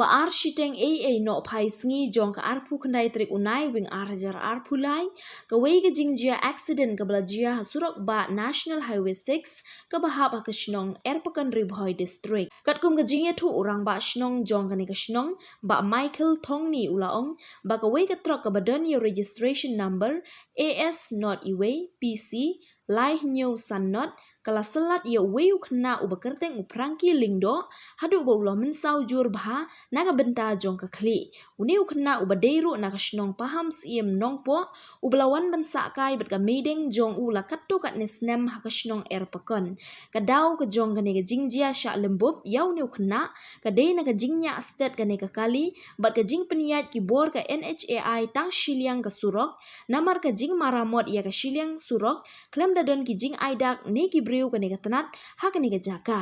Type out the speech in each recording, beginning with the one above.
ba ar shiteng no pai sngi jong ka arpu khandai trik unai wing arjar arpu lai ka wei ka jingjia accident ka blajia hasurok ba National Highway 6 ka bahap ka shnong erpakan ribhoi district katkum ka jingya thu urang ba shnong jong ka ni ka shnong ba Michael Thongni ulaong ba ka wei ka trok ka badan yo registration number AS not iwe PC lai new san not kala selat ya weu kena ubakerteng uprangki lingdo hadu ba ulah mensau jur bah naga benta jong ka kli uni ukena ubadeiru naga shnong paham siem nongpo ublawan bensa kai bet ka medeng jong ula kattu kat nesnem ha ka shnong erpakon ka dau ka jong ka ne ka jingjia sha lembub yau ni ukena ka de naga jingnya state ka ne ka kali bat ka jing peniat ki bor ka NHAI tang shiliang ka surok namar ka jing maramot ya ka shiliang surok klem dadon ki jing aidak ne ki briu ka ne ka tanat ha ka ne ka jaka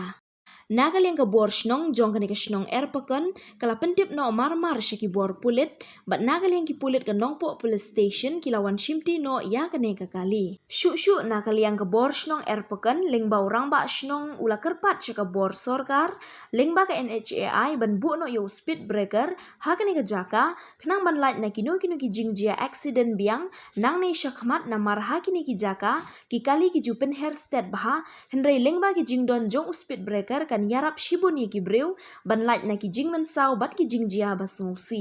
Nagaliang ka bor shnong jong ka shnong erpakan kala pentip no mar shaki bor pulit bat nagaliang ki pulit ka nongpo police station kilawan shimti no ya ka kali shu nagaliang ka bor shnong erpakan lingba orang ba shnong ula kerpat shaka bor sorkar lingba ka NHAI ban bu no yo speed breaker ha ka jaka kenang ban light na kino ki jingjia accident biang nang ne shakmat namar ha ki jaka ki kali ki jupen hair state bah henry lingba ki jingdon jong speed breaker kan yarap shibun ye ki breu ban light na ki jing mensau bat ki jingjia basngsi